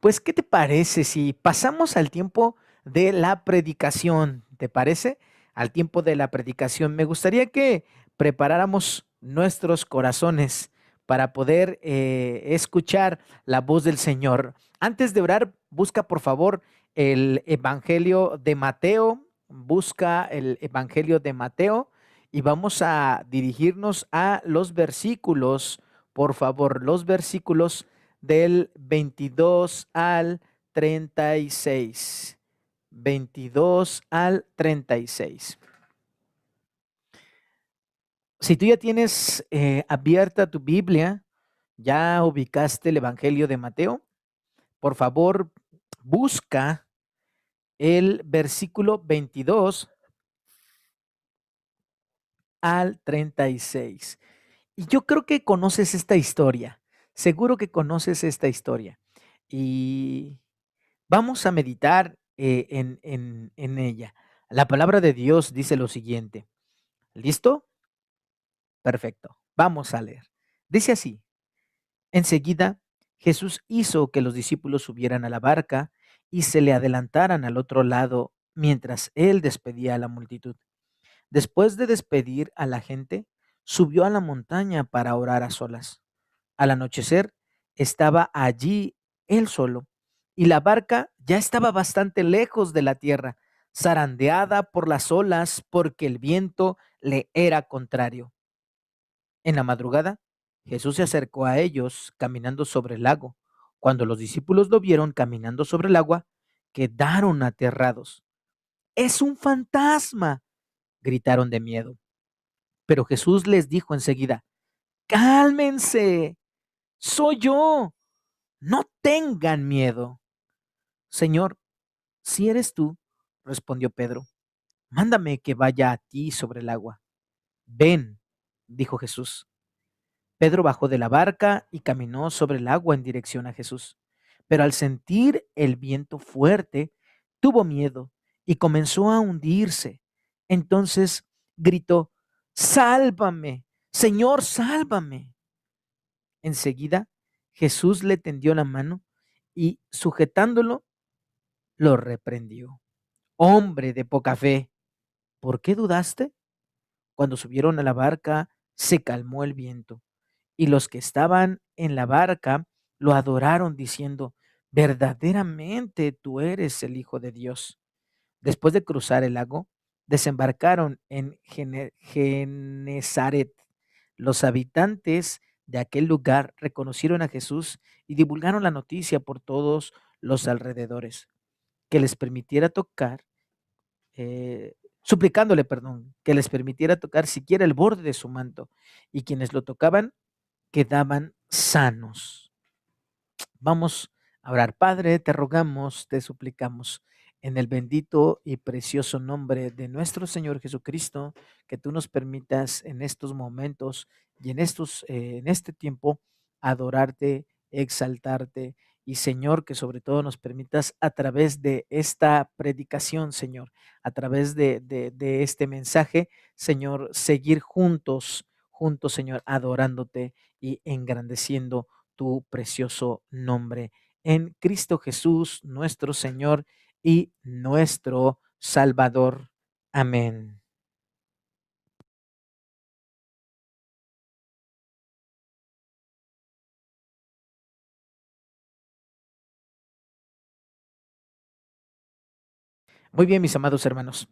Pues, ¿qué te parece si pasamos al tiempo de la predicación? ¿Te parece? Al tiempo de la predicación. Me gustaría que preparáramos nuestros corazones para poder escuchar la voz del Señor. Antes de orar, busca por favor el Evangelio de Mateo, busca el Evangelio de Mateo y vamos a dirigirnos a los versículos, por favor, los versículos del 22 al 36. 22 al 36. Si tú ya tienes abierta tu Biblia, ya ubicaste el Evangelio de Mateo, por favor, busca el versículo 22 al 36. Y yo creo que conoces esta historia, seguro que conoces esta historia. Y vamos a meditar en ella. La palabra de Dios dice lo siguiente. ¿Listo? Perfecto. Vamos a leer. Dice así. Enseguida, Jesús hizo que los discípulos subieran a la barca y se le adelantaran al otro lado mientras él despedía a la multitud. Después de despedir a la gente, subió a la montaña para orar a solas. Al anochecer, estaba allí él solo, y la barca ya estaba bastante lejos de la tierra, zarandeada por las olas porque el viento le era contrario. En la madrugada, Jesús se acercó a ellos caminando sobre el lago. Cuando los discípulos lo vieron caminando sobre el agua, quedaron aterrados. ¡Es un fantasma!, gritaron de miedo. Pero Jesús les dijo enseguida, cálmense, soy yo, no tengan miedo. Señor, si eres tú, respondió Pedro, mándame que vaya a ti sobre el agua. Ven, dijo Jesús. Pedro bajó de la barca y caminó sobre el agua en dirección a Jesús. Pero al sentir el viento fuerte, tuvo miedo y comenzó a hundirse. Entonces gritó, sálvame, Señor, sálvame. Enseguida Jesús le tendió la mano y sujetándolo, lo reprendió. Hombre de poca fe, ¿por qué dudaste? Cuando subieron a la barca, se calmó el viento, y los que estaban en la barca lo adoraron diciendo, verdaderamente tú eres el Hijo de Dios. Después de cruzar el lago, desembarcaron en Genezaret. Los habitantes de aquel lugar reconocieron a Jesús y divulgaron la noticia por todos los alrededores, que les permitiera tocar, suplicándole, perdón, que les permitiera tocar siquiera el borde de su manto, y quienes lo tocaban quedaban sanos. Vamos a orar. Padre, te rogamos, te suplicamos, en el bendito y precioso nombre de nuestro Señor Jesucristo, que tú nos permitas en estos momentos y en este tiempo adorarte, exaltarte y Señor, que sobre todo nos permitas a través de esta predicación, Señor, a través de este mensaje, Señor, seguir juntos, juntos, Señor, adorándote y engrandeciendo tu precioso nombre. En Cristo Jesús, nuestro Señor y nuestro Salvador. Amén. Muy bien, mis amados hermanos.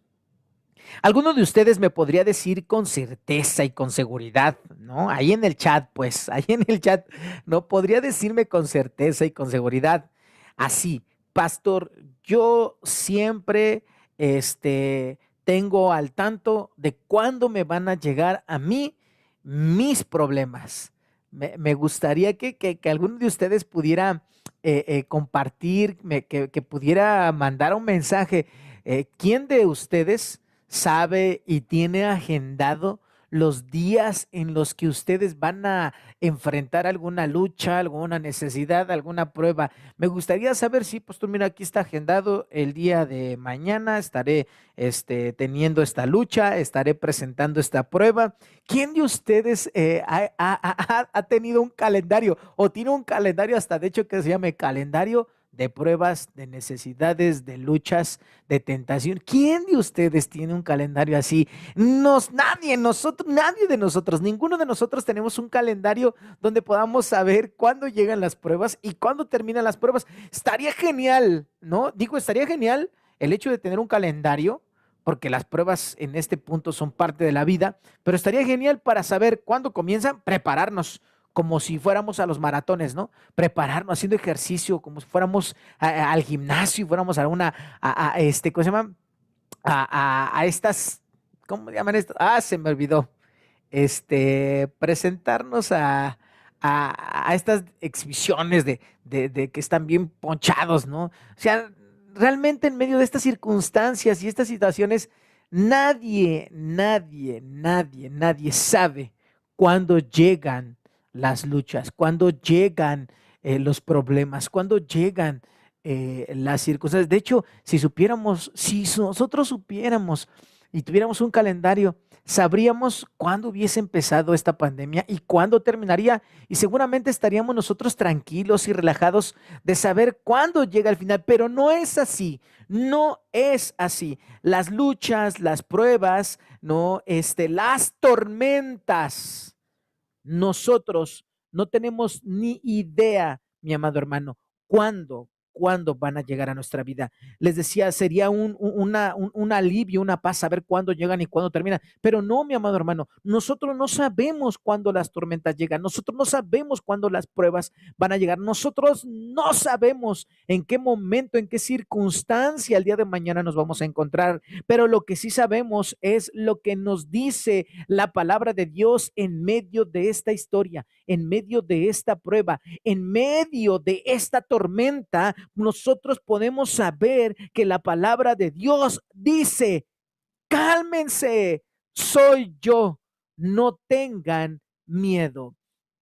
¿Alguno de ustedes me podría decir con certeza y con seguridad, no? Ahí en el chat, pues, ahí en el chat, ¿no? Podría decirme con certeza y con seguridad, así, pastor, yo siempre, tengo al tanto de cuándo me van a llegar a mí mis problemas. Me gustaría que alguno de ustedes pudiera compartir, que pudiera mandar un mensaje. ¿Quién de ustedes sabe y tiene agendado los días en los que ustedes van a enfrentar alguna lucha, alguna necesidad, alguna prueba? Me gustaría saber si, pues tú mira, aquí está agendado el día de mañana, estaré teniendo esta lucha, estaré presentando esta prueba. ¿Quién de ustedes ha tenido un calendario o tiene un calendario hasta de hecho que se llame calendario de pruebas, de necesidades, de luchas, de tentación. ¿Quién de ustedes tiene un calendario así? Nadie de nosotros, ninguno de nosotros tenemos un calendario donde podamos saber cuándo llegan las pruebas y cuándo terminan las pruebas. Estaría genial, ¿no? Digo, estaría genial el hecho de tener un calendario, porque las pruebas en este punto son parte de la vida, pero estaría genial para saber cuándo comienzan, prepararnos como si fuéramos a los maratones, ¿no? Prepararnos haciendo ejercicio, como si fuéramos al gimnasio, fuéramos a una, ¿cómo se llama? A estas, ¿cómo llaman esto? Ah, se me olvidó. Presentarnos a estas exhibiciones de que están bien ponchados, ¿no? O sea, realmente en medio de estas circunstancias y estas situaciones, nadie sabe cuándo llegan las luchas, cuándo llegan los problemas, cuándo llegan las circunstancias. De hecho, si nosotros supiéramos y tuviéramos un calendario, sabríamos cuándo hubiese empezado esta pandemia y cuándo terminaría, y seguramente estaríamos nosotros tranquilos y relajados de saber cuándo llega el final, pero no es así, no es así. Las luchas, las pruebas, no, las tormentas, nosotros no tenemos ni idea, mi amado hermano, cuándo van a llegar a nuestra vida. Les decía, sería un alivio, una paz saber cuándo llegan y cuándo terminan. Pero no, mi amado hermano, nosotros no sabemos cuándo las tormentas llegan, nosotros no sabemos cuándo las pruebas van a llegar, nosotros no sabemos en qué momento, en qué circunstancia el día de mañana nos vamos a encontrar, pero lo que sí sabemos es lo que nos dice la palabra de Dios en medio de esta historia, en medio de esta prueba, en medio de esta tormenta. Nosotros podemos saber que la palabra de Dios dice: cálmense, soy yo, no tengan miedo.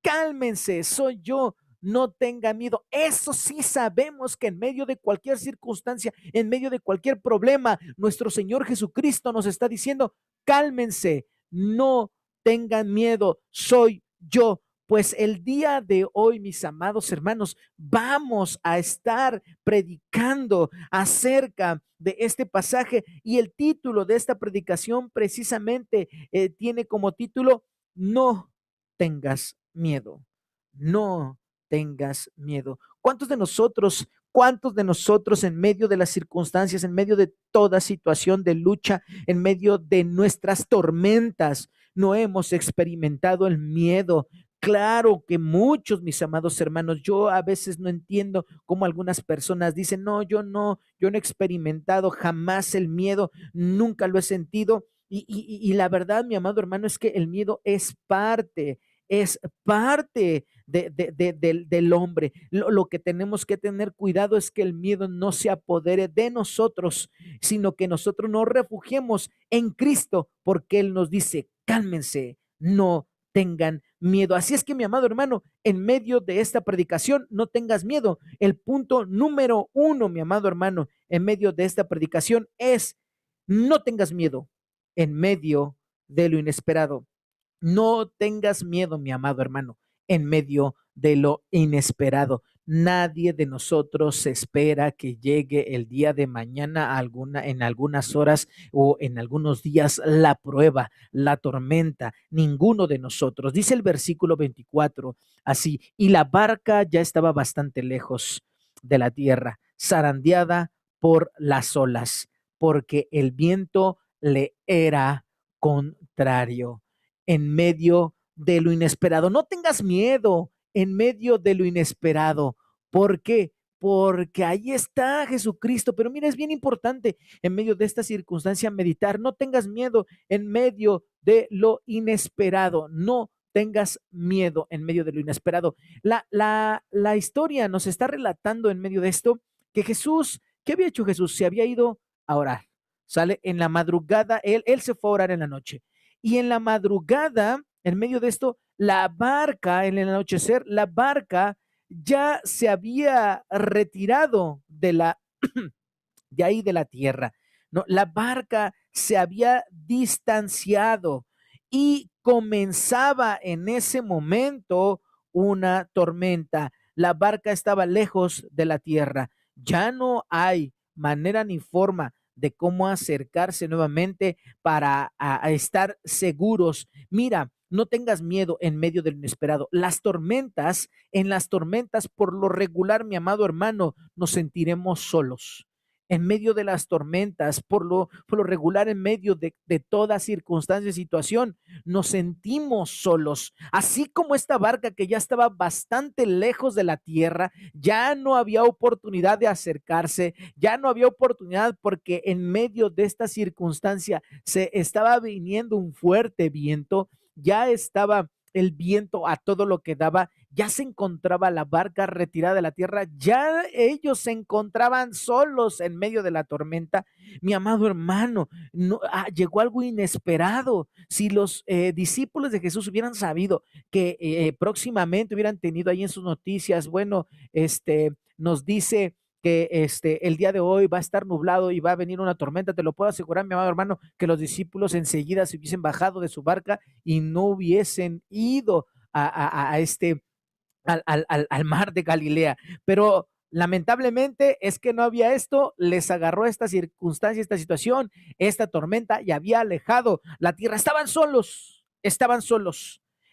Cálmense, soy yo, no tengan miedo. Eso sí sabemos, que en medio de cualquier circunstancia, en medio de cualquier problema, nuestro Señor Jesucristo nos está diciendo: cálmense, no tengan miedo, soy yo. Pues el día de hoy, mis amados hermanos, vamos a estar predicando acerca de este pasaje, y el título de esta predicación precisamente tiene como título: no tengas miedo, no tengas miedo. ¿Cuántos de nosotros en medio de las circunstancias, en medio de toda situación de lucha, en medio de nuestras tormentas, no hemos experimentado el miedo? Claro que muchos, mis amados hermanos. Yo a veces no entiendo cómo algunas personas dicen: no, yo no he experimentado jamás el miedo, nunca lo he sentido. Y la verdad, mi amado hermano, es que el miedo es parte del hombre. Lo que tenemos que tener cuidado es que el miedo no se apodere de nosotros, sino que nosotros nos refugiemos en Cristo, porque Él nos dice: cálmense, no tengan miedo. Así es que, mi amado hermano, en medio de esta predicación, no tengas miedo. El punto número uno, mi amado hermano, en medio de esta predicación es: no tengas miedo en medio de lo inesperado. No tengas miedo, mi amado hermano, en medio de lo inesperado. Nadie de nosotros espera que llegue el día de mañana, en algunas horas o en algunos días, la prueba, la tormenta. Ninguno de nosotros. Dice el versículo 24 así: y la barca ya estaba bastante lejos de la tierra, zarandeada por las olas, porque el viento le era contrario. En medio de lo inesperado, no tengas miedo en medio de lo inesperado. ¿Por qué? Porque ahí está Jesucristo. Pero mira, es bien importante en medio de esta circunstancia meditar: no tengas miedo en medio de lo inesperado. No tengas miedo en medio de lo inesperado. La historia nos está relatando en medio de esto que Jesús, ¿qué había hecho Jesús? Se había ido a orar. Sale en la madrugada, él se fue a orar en la noche. Y en la madrugada, en medio de esto, la barca, en el anochecer, la barca ya se había retirado de ahí de la tierra, ¿no? La barca se había distanciado y comenzaba en ese momento una tormenta. La barca estaba lejos de la tierra. Ya no hay manera ni forma de cómo acercarse nuevamente para a estar seguros. Mira, no tengas miedo en medio del inesperado. En las tormentas, por lo regular, mi amado hermano, nos sentiremos solos. En medio de las tormentas, por lo regular, en medio de toda circunstancia y situación, nos sentimos solos. Así como esta barca que ya estaba bastante lejos de la tierra, ya no había oportunidad de acercarse, ya no había oportunidad porque en medio de esta circunstancia se estaba viniendo un fuerte viento, ya estaba el viento a todo lo que daba, ya se encontraba la barca retirada de la tierra, ya ellos se encontraban solos en medio de la tormenta. Mi amado hermano, no, llegó algo inesperado. Si los discípulos de Jesús hubieran sabido que próximamente hubieran tenido ahí en sus noticias, bueno, nos dice que el día de hoy va a estar nublado y va a venir una tormenta, te lo puedo asegurar, mi amado hermano, que los discípulos enseguida se hubiesen bajado de su barca y no hubiesen ido a al mar de Galilea. Pero lamentablemente es que no había esto, les agarró esta circunstancia, esta situación, esta tormenta y había alejado la tierra. Estaban solos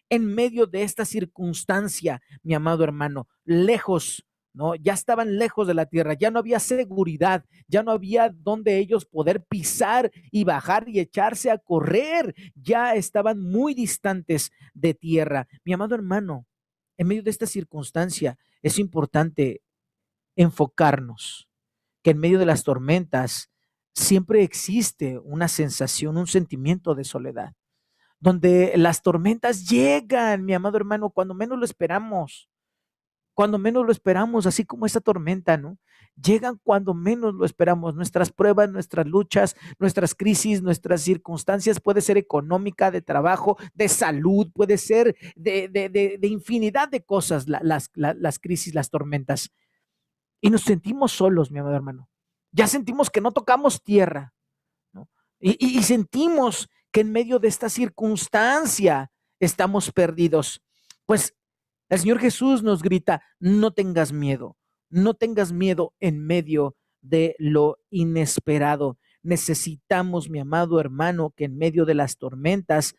en medio de esta circunstancia, mi amado hermano, lejos. ¿No? Ya estaban lejos de la tierra, ya no había seguridad, ya no había donde ellos poder pisar y bajar y echarse a correr, ya estaban muy distantes de tierra. Mi amado hermano, en medio de esta circunstancia es importante enfocarnos que en medio de las tormentas siempre existe una sensación, un sentimiento de soledad, donde las tormentas llegan, mi amado hermano, cuando menos lo esperamos, así como esa tormenta, ¿no? Llegan cuando menos lo esperamos. Nuestras pruebas, nuestras luchas, nuestras crisis, nuestras circunstancias, puede ser económica, de trabajo, de salud, puede ser de infinidad de cosas, las crisis, las tormentas. Y nos sentimos solos, mi amado hermano. Ya sentimos que no tocamos tierra, ¿no? Y sentimos que en medio de esta circunstancia estamos perdidos. Pues el Señor Jesús nos grita, no tengas miedo, no tengas miedo en medio de lo inesperado. Necesitamos, mi amado hermano, que en medio de las tormentas,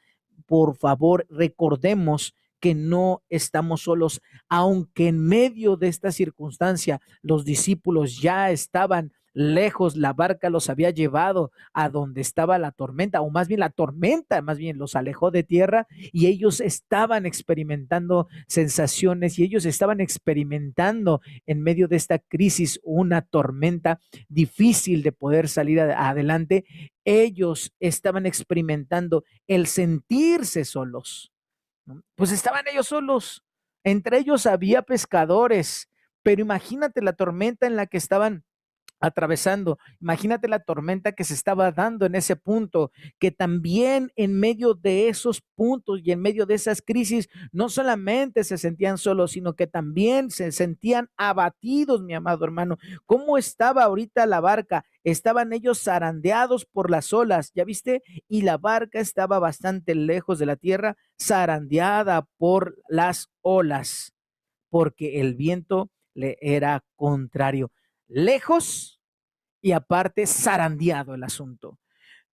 por favor, recordemos que no estamos solos, aunque en medio de esta circunstancia los discípulos ya estaban lejos, la barca los había llevado a donde estaba la tormenta, o más bien la tormenta, más bien los alejó de tierra y ellos estaban experimentando sensaciones y ellos estaban experimentando en medio de esta crisis una tormenta difícil de poder salir adelante. Ellos estaban experimentando el sentirse solos, ¿no? Pues estaban ellos solos, entre ellos había pescadores, pero imagínate la tormenta en la que estaban atravesando. Imagínate la tormenta que se estaba dando en ese punto, que también en medio de esos puntos y en medio de esas crisis, no solamente se sentían solos, sino que también se sentían abatidos, mi amado hermano. ¿Cómo estaba ahorita la barca? Estaban ellos zarandeados por las olas, ¿ya viste? Y la barca estaba bastante lejos de la tierra, zarandeada por las olas, porque el viento le era contrario. Lejos y aparte zarandeado el asunto,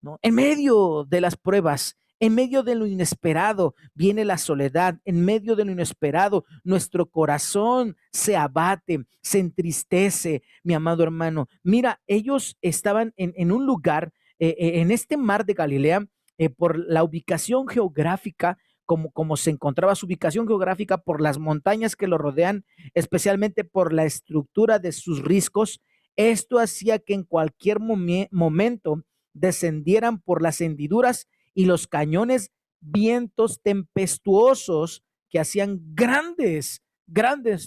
¿no? En medio de las pruebas, en medio de lo inesperado, viene la soledad. En medio de lo inesperado, nuestro corazón se abate, se entristece, mi amado hermano. Mira, ellos estaban en un lugar, en este mar de Galilea, por la ubicación geográfica, como se encontraba su ubicación geográfica, por las montañas que lo rodean, especialmente por la estructura de sus riscos. Esto hacía que en cualquier momento descendieran por las hendiduras y los cañones vientos tempestuosos que hacían grandes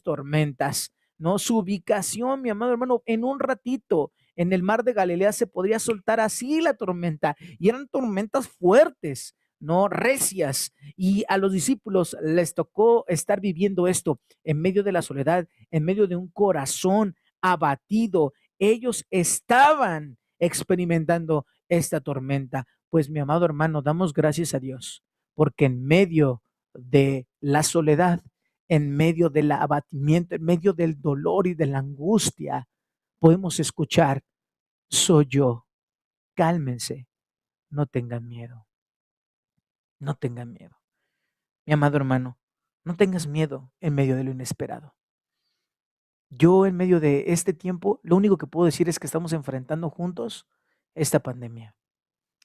tormentas, ¿no? Su ubicación, mi amado hermano, en un ratito en el mar de Galilea se podría soltar así la tormenta, y eran tormentas fuertes, no recias, y a los discípulos les tocó estar viviendo esto en medio de la soledad, en medio de un corazón abatido. Ellos estaban experimentando esta tormenta. Pues mi amado hermano, damos gracias a Dios, porque en medio de la soledad, en medio del abatimiento, en medio del dolor y de la angustia, podemos escuchar: soy yo, cálmense, no tengan miedo, no tengan miedo. Mi amado hermano, no tengas miedo en medio de lo inesperado. Yo en medio de este tiempo, lo único que puedo decir es que estamos enfrentando juntos esta pandemia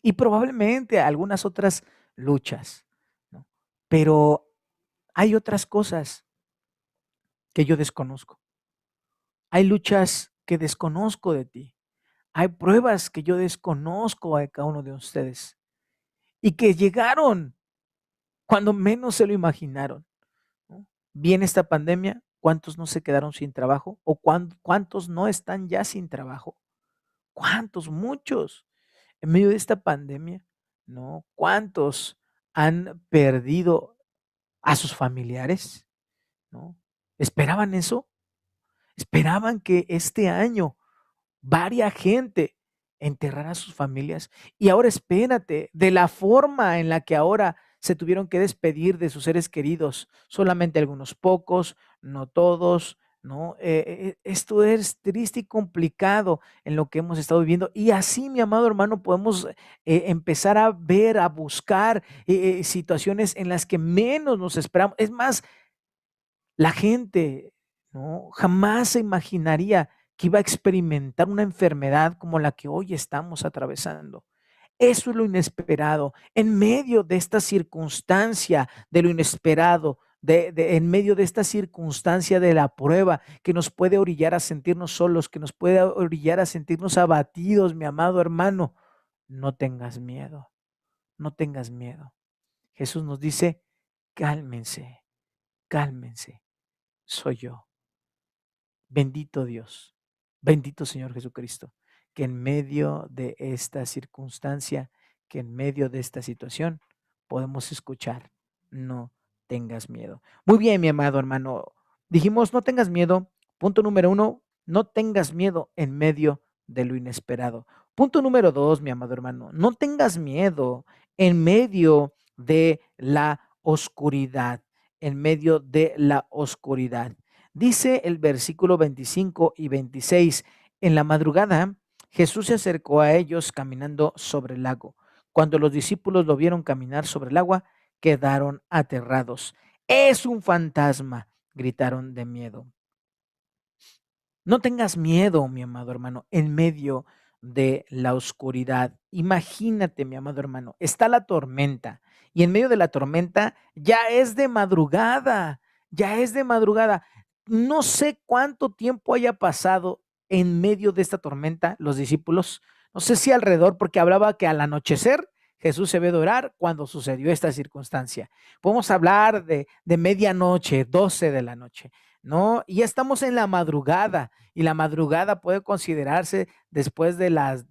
y probablemente algunas otras luchas, ¿no? Pero hay otras cosas que yo desconozco. Hay luchas que desconozco de ti. Hay pruebas que yo desconozco a cada uno de ustedes y que llegaron cuando menos se lo imaginaron, ¿no? Viene esta pandemia, ¿cuántos no se quedaron sin trabajo? ¿O cuántos no están ya sin trabajo? ¿Cuántos? Muchos. En medio de esta pandemia, ¿no? ¿Cuántos han perdido a sus familiares? ¿No? ¿Esperaban eso? ¿Esperaban que este año varia gente enterrara a sus familias? Y ahora espérate, de la forma en la que ahora se tuvieron que despedir de sus seres queridos, solamente algunos pocos, no todos, ¿no? Esto es triste y complicado en lo que hemos estado viviendo. Y así, mi amado hermano, podemos empezar a ver, a buscar situaciones en las que menos nos esperamos. Es más, la gente, ¿no? Jamás se imaginaría que iba a experimentar una enfermedad como la que hoy estamos atravesando. Eso es lo inesperado. En medio de esta circunstancia de lo inesperado, en medio de esta circunstancia de la prueba que nos puede orillar a sentirnos solos, que nos puede orillar a sentirnos abatidos, mi amado hermano, no tengas miedo, no tengas miedo. Jesús nos dice: cálmense, cálmense, soy yo. Bendito Dios, bendito Señor Jesucristo, que en medio de esta circunstancia, que en medio de esta situación, podemos escuchar: no tengas miedo. Muy bien, mi amado hermano. Dijimos: no tengas miedo. Punto número uno: no tengas miedo en medio de lo inesperado. Punto número dos, mi amado hermano: no tengas miedo en medio de la oscuridad, en medio de la oscuridad. Dice el versículo 25 y 26: en la madrugada, Jesús se acercó a ellos caminando sobre el lago. Cuando los discípulos lo vieron caminar sobre el agua, quedaron aterrados. Es un fantasma, gritaron de miedo. No tengas miedo, mi amado hermano, en medio de la oscuridad. Imagínate, mi amado hermano, está la tormenta y en medio de la tormenta ya es de madrugada, ya es de madrugada. No sé cuánto tiempo haya pasado en medio de esta tormenta los discípulos. No sé si alrededor, porque hablaba que al anochecer Jesús se ve de orar cuando sucedió esta circunstancia. Podemos hablar de medianoche, 12 de la noche, ¿no? Y ya estamos en la madrugada, y la madrugada puede considerarse después de las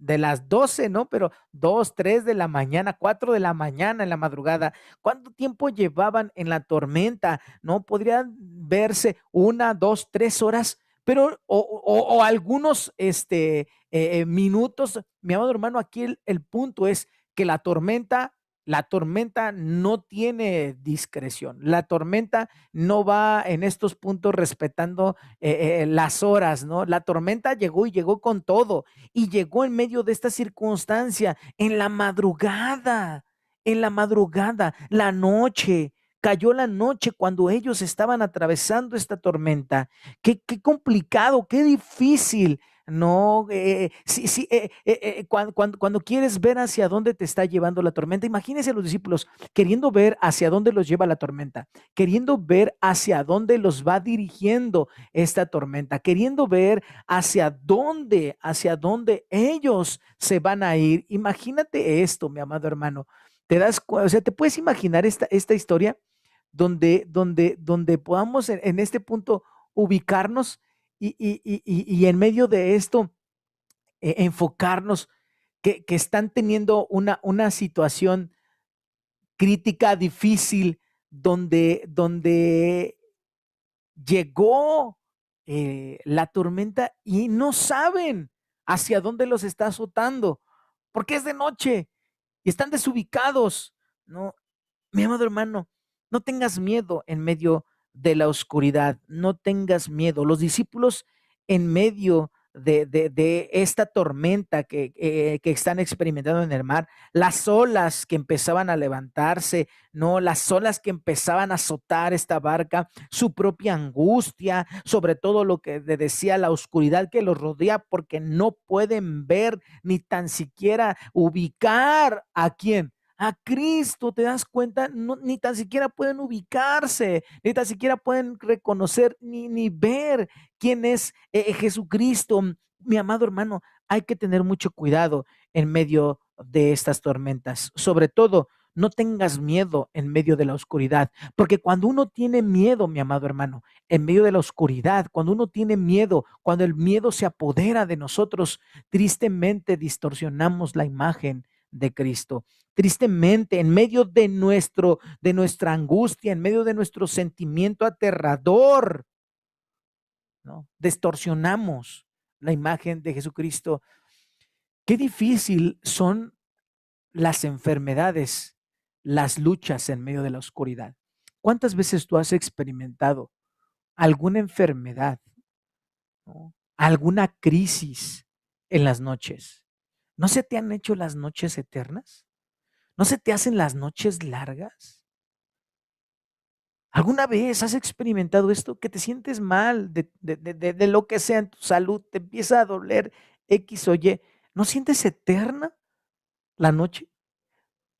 12, ¿no? Pero 2, 3 de la mañana, 4 de la mañana en la madrugada. ¿Cuánto tiempo llevaban en la tormenta? ¿No? Podrían verse 1, 2, 3 horas, pero o algunos minutos. Mi amado hermano, aquí el punto es que la tormenta no tiene discreción. La tormenta no va en estos puntos respetando las horas, ¿no? La tormenta llegó y llegó con todo y llegó en medio de esta circunstancia, en la madrugada, la noche. Cayó la noche cuando ellos estaban atravesando esta tormenta. Qué complicado, qué difícil. No, sí, sí, cuando quieres ver hacia dónde te está llevando la tormenta, imagínense a los discípulos queriendo ver hacia dónde los lleva la tormenta, queriendo ver hacia dónde los va dirigiendo esta tormenta, queriendo ver hacia dónde ellos se van a ir. Imagínate esto, mi amado hermano. O sea, te puedes imaginar esta historia donde podamos en este punto ubicarnos y en medio de esto enfocarnos que están teniendo una situación crítica, difícil, donde llegó la tormenta y no saben hacia dónde los está azotando, porque es de noche y están desubicados, ¿no? Mi amado hermano, no tengas miedo en medio de la oscuridad, no tengas miedo. Los discípulos en medio de esta tormenta que están experimentando en el mar, las olas que empezaban a levantarse, ¿no? Las olas que empezaban a azotar esta barca, su propia angustia, sobre todo lo que decía la oscuridad que los rodea, porque no pueden ver ni tan siquiera ubicar a quién. A Cristo, ¿te das cuenta? No, ni tan siquiera pueden ubicarse, ni tan siquiera pueden reconocer ni ver quién es Jesucristo. Mi amado hermano, hay que tener mucho cuidado en medio de estas tormentas. Sobre todo, no tengas miedo en medio de la oscuridad, porque cuando uno tiene miedo, mi amado hermano, en medio de la oscuridad, cuando uno tiene miedo, cuando el miedo se apodera de nosotros, tristemente distorsionamos la imagen de Cristo. Tristemente, en medio de nuestra angustia, en medio de nuestro sentimiento aterrador, ¿no? Distorsionamos la imagen de Jesucristo. Qué difícil son las enfermedades, las luchas en medio de la oscuridad. ¿Cuántas veces tú has experimentado alguna enfermedad, ¿no? Alguna crisis en las noches? ¿No se te han hecho las noches eternas? ¿No se te hacen las noches largas? ¿Alguna vez has experimentado esto? Que te sientes mal de lo que sea en tu salud, te empieza a doler X o Y. ¿No sientes eterna la noche?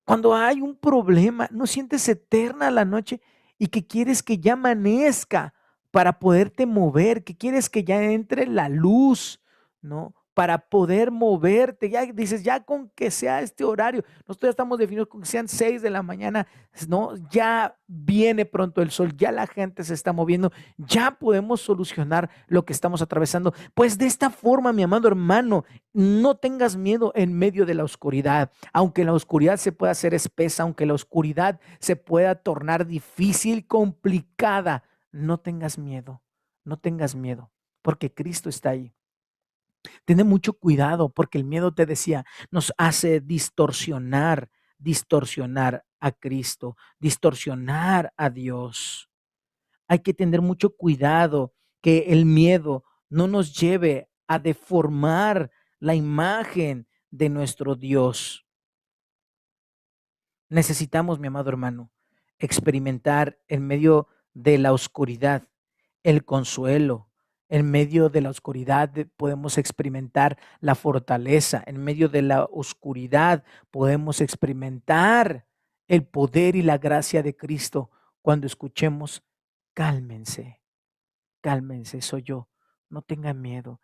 Cuando hay un problema, ¿no sientes eterna la noche y que quieres que ya amanezca para poderte mover, que quieres que ya entre la luz, ¿no? Para poder moverte, ya dices, ya con que sea este horario, nosotros ya estamos definidos con que sean 6 de la mañana, ¿no? Ya viene pronto el sol, ya la gente se está moviendo, ya podemos solucionar lo que estamos atravesando. Pues de esta forma, mi amado hermano, no tengas miedo en medio de la oscuridad. Aunque la oscuridad se pueda hacer espesa, aunque la oscuridad se pueda tornar difícil, complicada, no tengas miedo, no tengas miedo, porque Cristo está ahí. Ten mucho cuidado, porque el miedo, te decía, nos hace distorsionar a Cristo, distorsionar a Dios. Hay que tener mucho cuidado que el miedo no nos lleve a deformar la imagen de nuestro Dios. Necesitamos, mi amado hermano, experimentar en medio de la oscuridad el consuelo. En medio de la oscuridad podemos experimentar la fortaleza. En medio de la oscuridad podemos experimentar el poder y la gracia de Cristo cuando escuchemos, cálmense, cálmense, soy yo, no tengan miedo.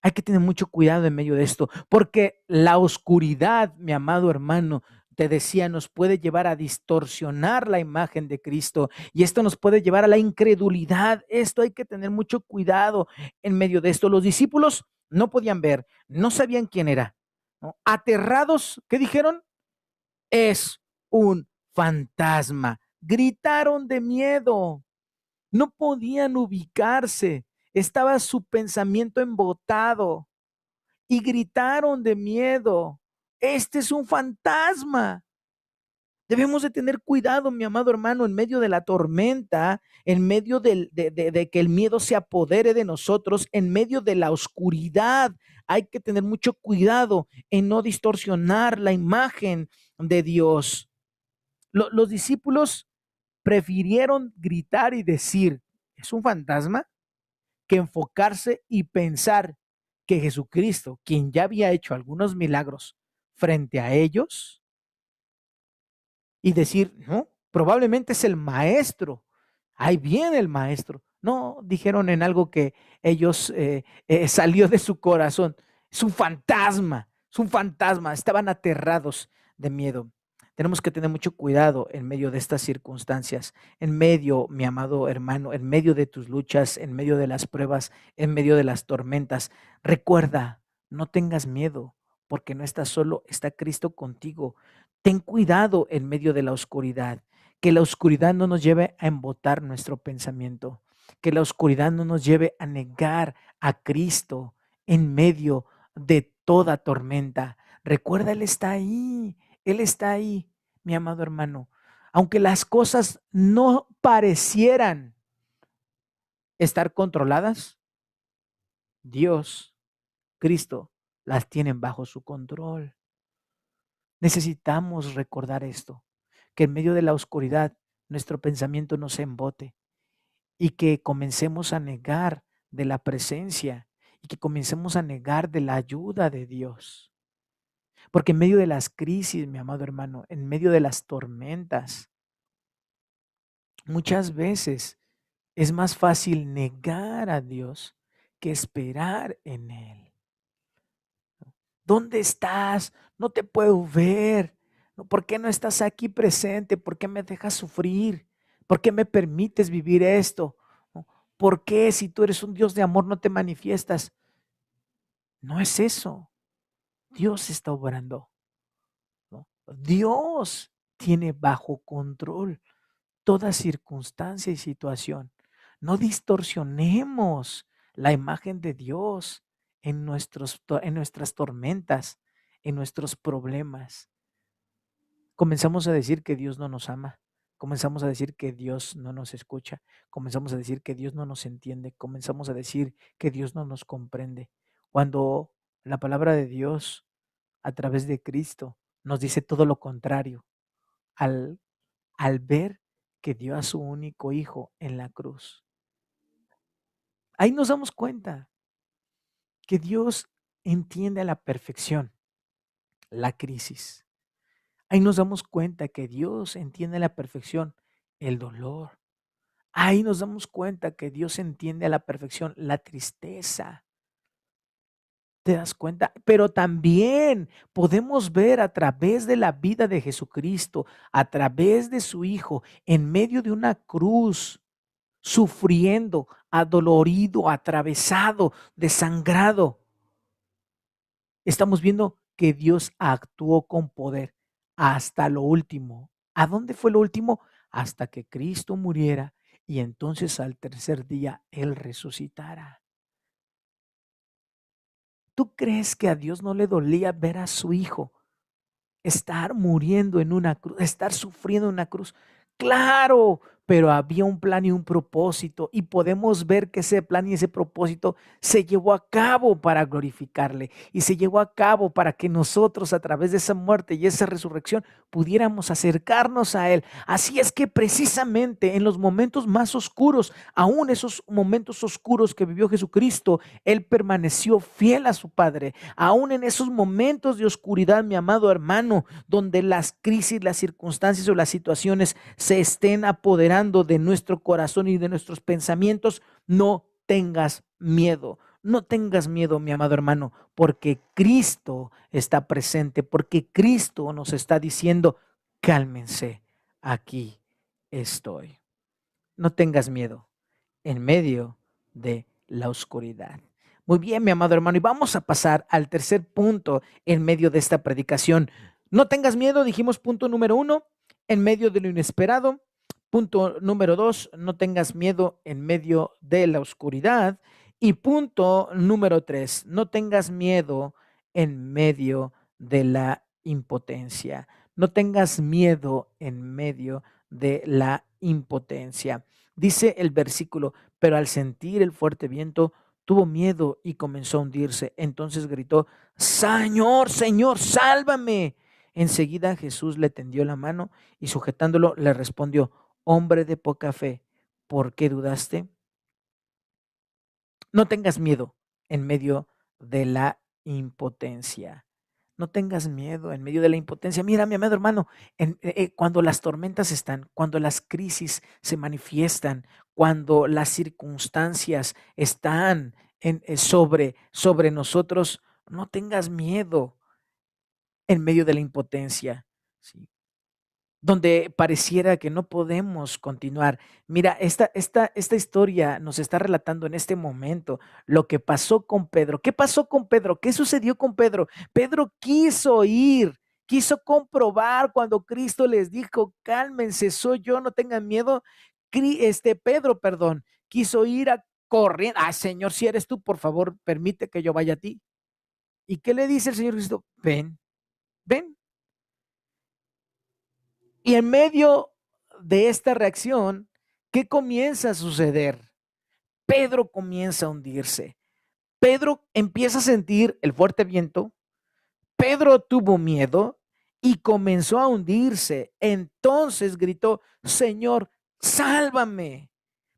Hay que tener mucho cuidado en medio de esto, porque la oscuridad, mi amado hermano, te decía, nos puede llevar a distorsionar la imagen de Cristo y esto nos puede llevar a la incredulidad. Esto hay que tener mucho cuidado en medio de esto. Los discípulos no podían ver, no sabían quién era, ¿no? Aterrados, ¿qué dijeron? Es un fantasma. Gritaron de miedo. No podían ubicarse. Estaba su pensamiento embotado y gritaron de miedo. Este es un fantasma. Debemos de tener cuidado, mi amado hermano, en medio de la tormenta, en medio de que el miedo se apodere de nosotros, en medio de la oscuridad. Hay que tener mucho cuidado en no distorsionar la imagen de Dios. Los discípulos prefirieron gritar y decir, ¿es un fantasma?, que enfocarse y pensar que Jesucristo, quien ya había hecho algunos milagros frente a ellos, y decir, no, probablemente es el maestro, ahí viene el maestro. No, dijeron en algo que ellos salió de su corazón, es un fantasma, estaban aterrados de miedo. Tenemos que tener mucho cuidado en medio de estas circunstancias, en medio, mi amado hermano, en medio de tus luchas, en medio de las pruebas, en medio de las tormentas. Recuerda, no tengas miedo, porque no estás solo, está Cristo contigo. Ten cuidado en medio de la oscuridad, que la oscuridad no nos lleve a embotar nuestro pensamiento, que la oscuridad no nos lleve a negar a Cristo en medio de toda tormenta. Recuerda, Él está ahí, mi amado hermano. Aunque las cosas no parecieran estar controladas, Dios Cristo las tiene bajo su control. Necesitamos recordar esto, que en medio de la oscuridad nuestro pensamiento no se embote y que comencemos a negar de la presencia y que comencemos a negar de la ayuda de Dios. Porque en medio de las crisis, mi amado hermano, en medio de las tormentas, muchas veces es más fácil negar a Dios que esperar en Él. ¿Dónde estás? No te puedo ver. ¿Por qué no estás aquí presente? ¿Por qué me dejas sufrir? ¿Por qué me permites vivir esto? ¿No? ¿Por qué si tú eres un Dios de amor no te manifiestas? No es eso. Dios está obrando, ¿no? Dios tiene bajo control toda circunstancia y situación. No distorsionemos la imagen de Dios en nuestras tormentas, en nuestros problemas. Comenzamos a decir que Dios no nos ama, comenzamos a decir que Dios no nos escucha, comenzamos a decir que Dios no nos entiende, comenzamos a decir que Dios no nos comprende. Cuando la palabra de Dios a través de Cristo nos dice todo lo contrario, al al ver que dio a su único hijo en la cruz. Ahí nos damos cuenta que Dios entiende a la perfección la crisis. Ahí nos damos cuenta que Dios entiende a la perfección el dolor. Ahí nos damos cuenta que Dios entiende a la perfección la tristeza. ¿Te das cuenta? Pero también podemos ver a través de la vida de Jesucristo, a través de su Hijo, en medio de una cruz, sufriendo, adolorido, atravesado, desangrado. Estamos viendo que Dios actuó con poder hasta lo último. ¿A dónde fue lo último? Hasta que Cristo muriera y entonces al tercer día Él resucitara. ¿Tú crees que a Dios no le dolía ver a su hijo estar muriendo en una cruz, estar sufriendo en una cruz? Claro, pero había un plan y un propósito y podemos ver que ese plan y ese propósito se llevó a cabo para glorificarle y se llevó a cabo para que nosotros a través de esa muerte y esa resurrección pudiéramos acercarnos a Él. Así es que precisamente en los momentos más oscuros, aún esos momentos oscuros que vivió Jesucristo, Él permaneció fiel a su Padre. Aún en esos momentos de oscuridad, mi amado hermano, donde las crisis, las circunstancias o las situaciones se estén apoderando de nuestro corazón y de nuestros pensamientos, no tengas miedo. No tengas miedo, mi amado hermano, porque Cristo está presente, porque Cristo nos está diciendo, cálmense, aquí estoy. No tengas miedo en medio de la oscuridad. Muy bien, mi amado hermano, y vamos a pasar al tercer punto en medio de esta predicación. No tengas miedo, dijimos punto número 1, en medio de lo inesperado. Punto número 2, no tengas miedo en medio de la oscuridad. Y punto número 3, no tengas miedo en medio de la impotencia. No tengas miedo en medio de la impotencia. Dice el versículo, pero al sentir el fuerte viento, tuvo miedo y comenzó a hundirse. Entonces gritó, Señor, Señor, sálvame. Enseguida Jesús le tendió la mano y sujetándolo le respondió, hombre de poca fe, ¿por qué dudaste? No tengas miedo en medio de la impotencia. No tengas miedo en medio de la impotencia. Mira, mi amado hermano, cuando las tormentas están, cuando las crisis se manifiestan, cuando las circunstancias están sobre nosotros, no tengas miedo en medio de la impotencia. ¿Sí? Donde pareciera que no podemos continuar. Mira, esta historia nos está relatando en este momento lo que pasó con Pedro. ¿Qué pasó con Pedro? ¿Qué sucedió con Pedro? Pedro quiso ir, quiso comprobar cuando Cristo les dijo, cálmense, soy yo, no tengan miedo. Pedro, perdón, quiso ir a correr. Ah, Señor, si eres tú, por favor, permite que yo vaya a ti. ¿Y qué le dice el Señor Cristo? Ven, ven. Y en medio de esta reacción, ¿qué comienza a suceder? Pedro comienza a hundirse. Pedro empieza a sentir el fuerte viento. Pedro tuvo miedo y comenzó a hundirse. Entonces gritó: Señor, sálvame.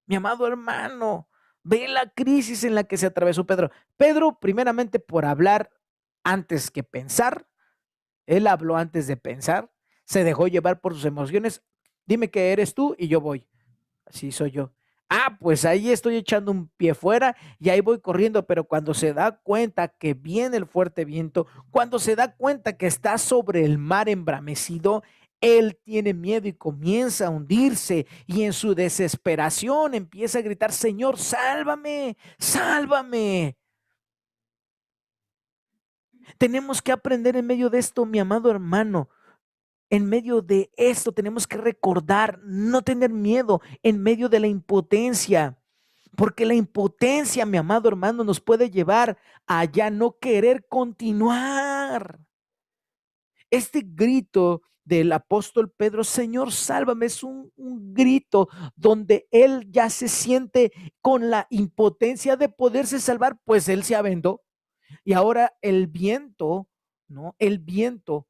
Mi amado hermano, ve la crisis en la que se atravesó Pedro. Pedro, primeramente por hablar antes que pensar, él habló antes de pensar, se dejó llevar por sus emociones. Dime que eres tú y yo voy. Así soy yo. Ah, pues ahí estoy echando un pie fuera y ahí voy corriendo, pero cuando se da cuenta que viene el fuerte viento, cuando se da cuenta que está sobre el mar embramecido, él tiene miedo y comienza a hundirse y en su desesperación empieza a gritar: Señor, sálvame, sálvame. Tenemos que aprender en medio de esto, mi amado hermano. En medio de esto tenemos que recordar, no tener miedo en medio de la impotencia. Porque la impotencia, mi amado hermano, nos puede llevar a ya no querer continuar. Este grito del apóstol Pedro: Señor, sálvame, es un grito donde él ya se siente con la impotencia de poderse salvar, pues él se aventó. Y ahora el viento, ¿no? El viento,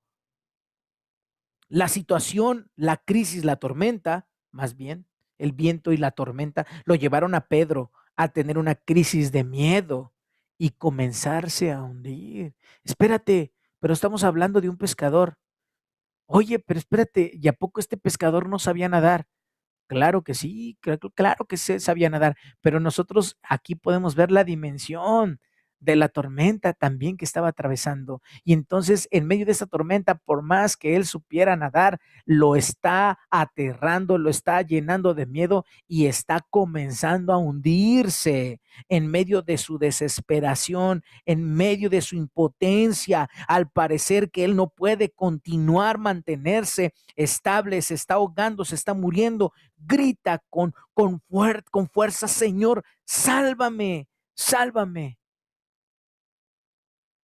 la situación, la crisis, la tormenta, más bien, el viento y la tormenta lo llevaron a Pedro a tener una crisis de miedo y comenzarse a hundir. Espérate, pero estamos hablando de un pescador. Oye, pero espérate, ¿y a poco este pescador no sabía nadar? Claro que sí, claro que se sabía nadar, pero nosotros aquí podemos ver la dimensión de la tormenta también que estaba atravesando. Y entonces, en medio de esa tormenta, por más que él supiera nadar, lo está aterrando, lo está llenando de miedo y está comenzando a hundirse en medio de su desesperación, en medio de su impotencia, al parecer que él no puede continuar, mantenerse estable, se está ahogando, se está muriendo. Grita con fuerza: Señor, sálvame, sálvame.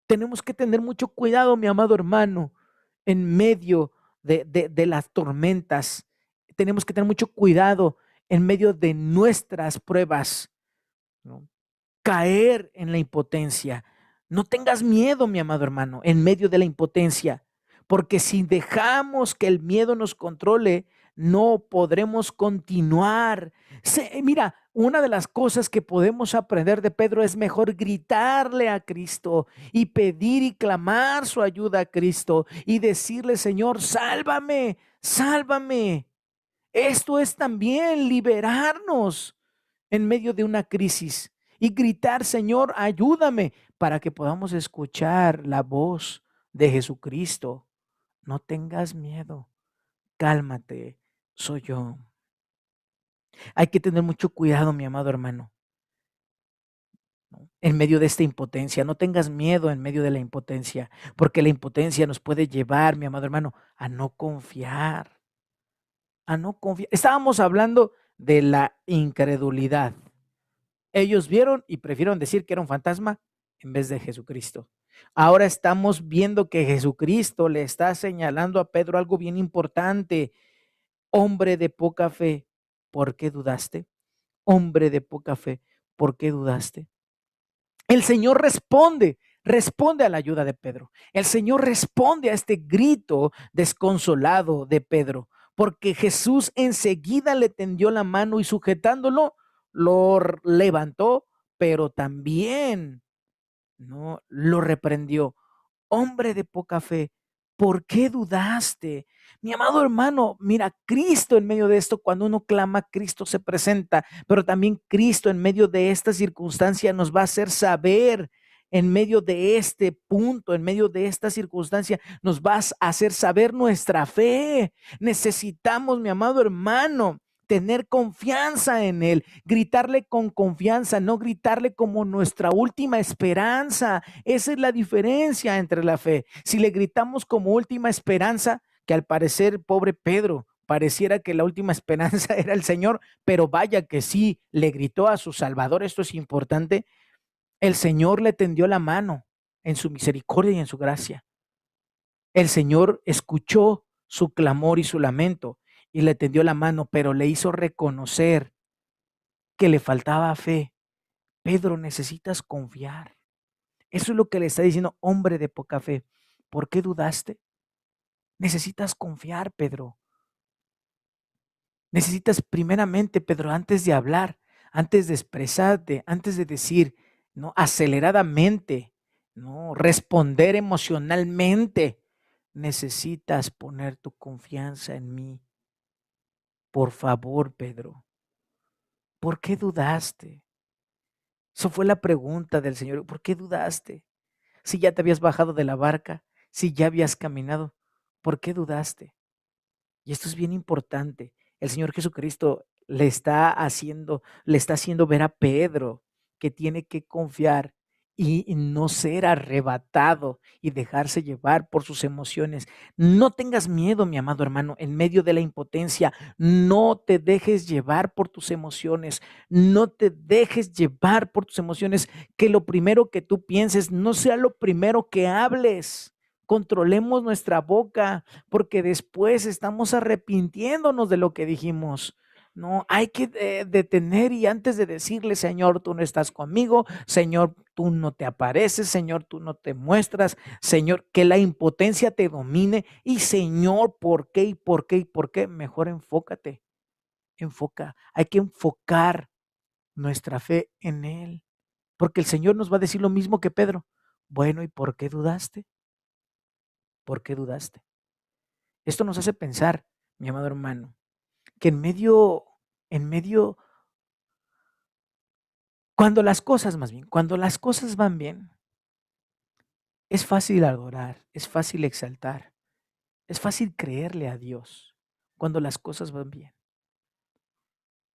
Tenemos que tener mucho cuidado, mi amado hermano, en medio de las tormentas. Tenemos que tener mucho cuidado en medio de nuestras pruebas, ¿no? Caer en la impotencia. No tengas miedo, mi amado hermano, en medio de la impotencia, porque si dejamos que el miedo nos controle, no podremos continuar. Mira, una de las cosas que podemos aprender de Pedro es mejor gritarle a Cristo y pedir y clamar su ayuda a Cristo y decirle: Señor, sálvame, sálvame. Esto es también liberarnos en medio de una crisis y gritar: Señor, ayúdame, para que podamos escuchar la voz de Jesucristo. No tengas miedo, cálmate, soy yo. Hay que tener mucho cuidado, mi amado hermano, ¿no? En medio de esta impotencia. No tengas miedo en medio de la impotencia, porque la impotencia nos puede llevar, mi amado hermano, a no confiar, a no confiar. Estábamos hablando de la incredulidad. Ellos vieron y prefirieron decir que era un fantasma en vez de Jesucristo. Ahora estamos viendo que Jesucristo le está señalando a Pedro algo bien importante. Hombre de poca fe, ¿por qué dudaste? Hombre de poca fe, ¿por qué dudaste? El Señor responde a la ayuda de Pedro. El Señor responde a este grito desconsolado de Pedro, porque Jesús enseguida le tendió la mano y sujetándolo, lo levantó, pero también, ¿no?, lo reprendió. Hombre de poca fe, ¿por qué dudaste? Mi amado hermano, mira, Cristo en medio de esto, cuando uno clama, Cristo se presenta, pero también Cristo en medio de esta circunstancia nos va a hacer saber, en medio de este punto, en medio de esta circunstancia, nos va a hacer saber nuestra fe. Necesitamos, mi amado hermano, tener confianza en Él, gritarle con confianza, no gritarle como nuestra última esperanza. Esa es la diferencia entre la fe. Si le gritamos como última esperanza, que al parecer, pobre Pedro, pareciera que la última esperanza era el Señor, pero vaya que sí, le gritó a su Salvador. Esto es importante. El Señor le tendió la mano en su misericordia y en su gracia. El Señor escuchó su clamor y su lamento y le tendió la mano, pero le hizo reconocer que le faltaba fe. Pedro, necesitas confiar. Eso es lo que le está diciendo, hombre de poca fe. ¿Por qué dudaste? Necesitas confiar, Pedro. Necesitas primeramente, Pedro, antes de hablar, antes de expresarte, antes de decir, ¿no? Aceleradamente, ¿no? Responder emocionalmente. Necesitas poner tu confianza en mí. Por favor, Pedro, ¿por qué dudaste? Eso fue la pregunta del Señor. ¿Por qué dudaste? Si ya te habías bajado de la barca, si ya habías caminado, ¿por qué dudaste? Y esto es bien importante. El Señor Jesucristo le está haciendo ver a Pedro que tiene que confiar y no ser arrebatado y dejarse llevar por sus emociones. No tengas miedo, mi amado hermano, en medio de la impotencia. No te dejes llevar por tus emociones. No te dejes llevar por tus emociones. Que lo primero que tú pienses no sea lo primero que hables. Controlemos nuestra boca porque después estamos arrepintiéndonos de lo que dijimos. No, hay que detener y antes de decirle, Señor, tú no estás conmigo, Señor, tú no te apareces, Señor, tú no te muestras, Señor, que la impotencia te domine y Señor, ¿por qué y por qué y por qué? Mejor enfócate, hay que enfocar nuestra fe en Él, porque el Señor nos va a decir lo mismo que Pedro. Bueno, ¿y por qué dudaste? ¿Por qué dudaste? Esto nos hace pensar, mi amado hermano, que en medio, cuando las cosas van bien, es fácil adorar, es fácil exaltar, es fácil creerle a Dios cuando las cosas van bien.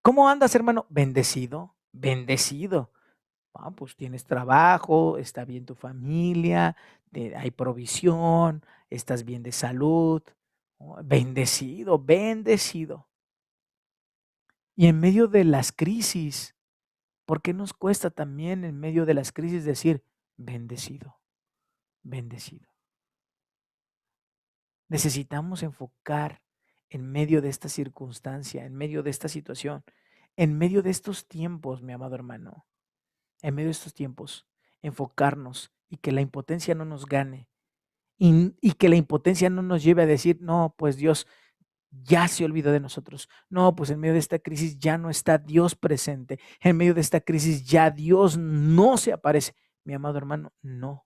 ¿Cómo andas, hermano? Bendecido, bendecido. Ah, pues tienes trabajo, está bien tu familia, hay provisión, estás bien de salud. Oh, bendecido, bendecido. Y en medio de las crisis, ¿por qué nos cuesta también en medio de las crisis decir bendecido, bendecido? Necesitamos enfocar en medio de esta circunstancia, en medio de esta situación, en medio de estos tiempos, mi amado hermano, en medio de estos tiempos, enfocarnos y que la impotencia no nos gane y que la impotencia no nos lleve a decir, no, pues Dios ya se olvidó de nosotros. No, pues en medio de esta crisis ya no está Dios presente. En medio de esta crisis ya Dios no se aparece. Mi amado hermano, no.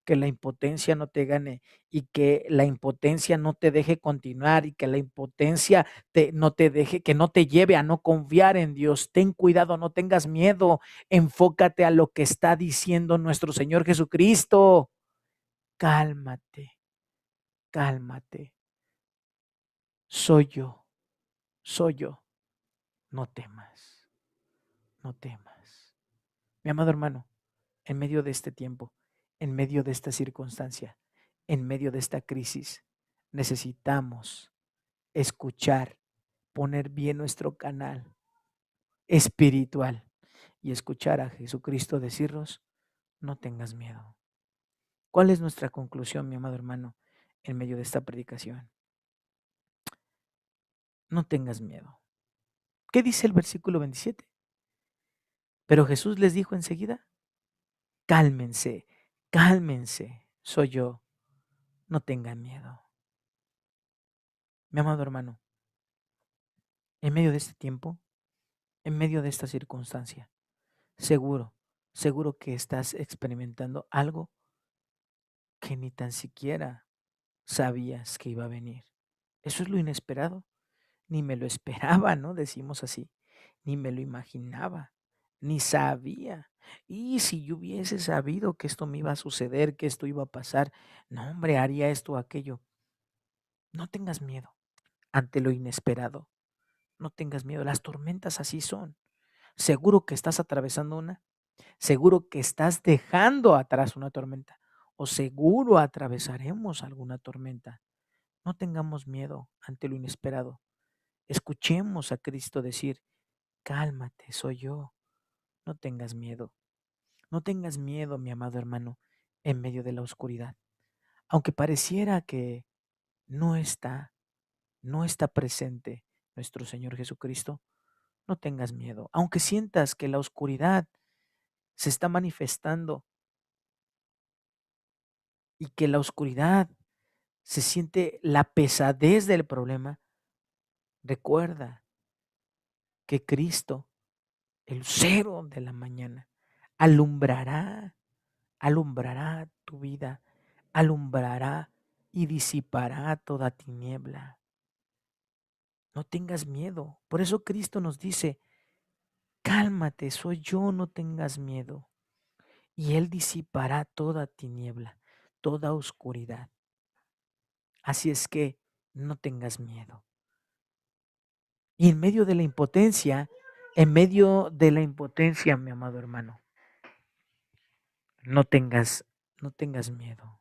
Que la impotencia no te gane y que la impotencia no te deje continuar y que la impotencia no te deje, que no te lleve a no confiar en Dios. Ten cuidado, no tengas miedo. Enfócate a lo que está diciendo nuestro Señor Jesucristo. Cálmate, cálmate. Soy yo, soy yo. No temas, no temas. Mi amado hermano, en medio de este tiempo, en medio de esta circunstancia, en medio de esta crisis, necesitamos escuchar, poner bien nuestro canal espiritual y escuchar a Jesucristo decirnos, no tengas miedo. ¿Cuál es nuestra conclusión, mi amado hermano, en medio de esta predicación? No tengas miedo. ¿Qué dice el versículo 27? Pero Jesús les dijo enseguida, cálmense, cálmense, soy yo, no tengan miedo. Mi amado hermano, en medio de este tiempo, en medio de esta circunstancia, seguro, seguro que estás experimentando algo que ni tan siquiera sabías que iba a venir. Eso es lo inesperado. Ni me lo esperaba, ¿no? Decimos así. Ni me lo imaginaba, ni sabía. Y si yo hubiese sabido que esto me iba a suceder, que esto iba a pasar, no, hombre, haría esto o aquello. No tengas miedo ante lo inesperado. No tengas miedo. Las tormentas así son. Seguro que estás atravesando una. Seguro que estás dejando atrás una tormenta. O seguro atravesaremos alguna tormenta. No tengamos miedo ante lo inesperado. Escuchemos a Cristo decir, cálmate, soy yo. No tengas miedo. No tengas miedo, mi amado hermano, en medio de la oscuridad. Aunque pareciera que no está, no está presente nuestro Señor Jesucristo, no tengas miedo. Aunque sientas que la oscuridad se está manifestando y que la oscuridad se siente la pesadez del problema, recuerda que Cristo, el lucero de la mañana, alumbrará, alumbrará tu vida, alumbrará y disipará toda tiniebla. No tengas miedo. Por eso Cristo nos dice, cálmate, soy yo, no tengas miedo. Y Él disipará toda tiniebla, toda oscuridad. Así es que no tengas miedo. Y en medio de la impotencia, mi amado hermano, no tengas, no tengas miedo.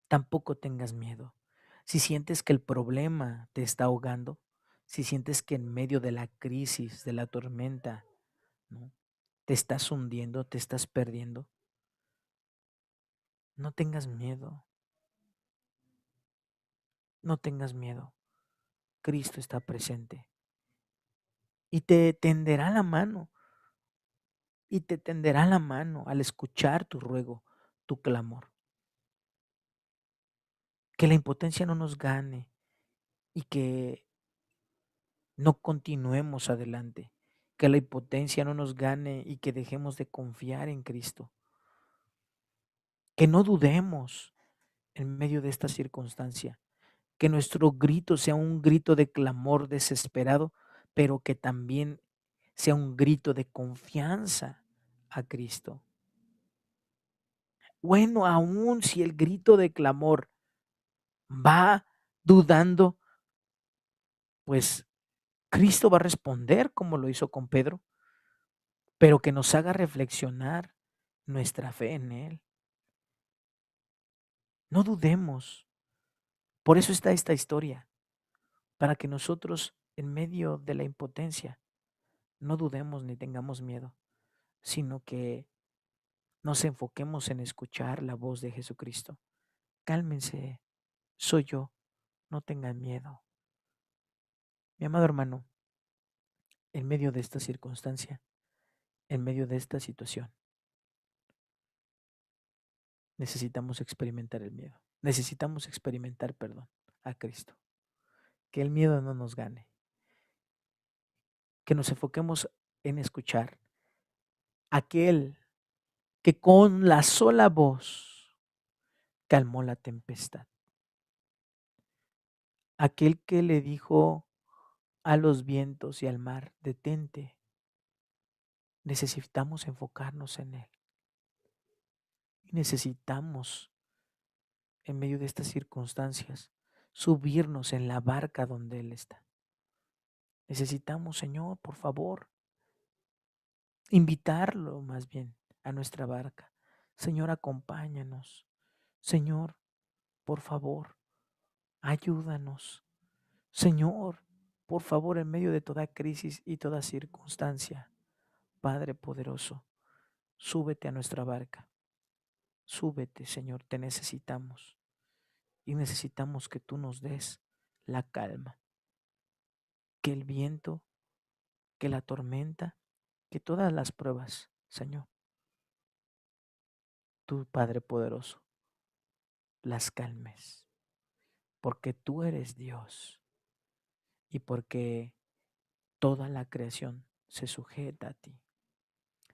Tampoco tengas miedo. Si sientes que el problema te está ahogando, si sientes que en medio de la crisis, de la tormenta, ¿no?, te estás hundiendo, te estás perdiendo, no tengas miedo, no tengas miedo. Cristo está presente y te tenderá la mano, y te tenderá la mano al escuchar tu ruego, tu clamor. Que la impotencia no nos gane y que no continuemos adelante. Que la impotencia no nos gane y que dejemos de confiar en Cristo. Que no dudemos en medio de esta circunstancia. Que nuestro grito sea un grito de clamor desesperado, pero que también sea un grito de confianza a Cristo. Bueno, aún si el grito de clamor va dudando, pues Cristo va a responder como lo hizo con Pedro, pero que nos haga reflexionar nuestra fe en Él. No dudemos. Por eso está esta historia, para que nosotros en medio de la impotencia no dudemos ni tengamos miedo, sino que nos enfoquemos en escuchar la voz de Jesucristo. Cálmense, soy yo, no tengan miedo. Mi amado hermano, en medio de esta circunstancia, en medio de esta situación, necesitamos experimentar el miedo. Necesitamos experimentar, perdón, a Cristo. Que el miedo no nos gane. Que nos enfoquemos en escuchar a aquel que con la sola voz calmó la tempestad. Aquel que le dijo a los vientos y al mar, detente. Necesitamos enfocarnos en Él. Y necesitamos, en medio de estas circunstancias, subirnos en la barca donde Él está. Necesitamos, Señor, por favor, invitarlo más bien a nuestra barca. Señor, acompáñanos. Señor, por favor, ayúdanos. Señor, por favor, en medio de toda crisis y toda circunstancia, Padre poderoso, súbete a nuestra barca. Súbete, Señor, te necesitamos. Y necesitamos que tú nos des la calma, que el viento, que la tormenta, que todas las pruebas, Señor, tú, Padre poderoso, las calmes, porque tú eres Dios y porque toda la creación se sujeta a ti.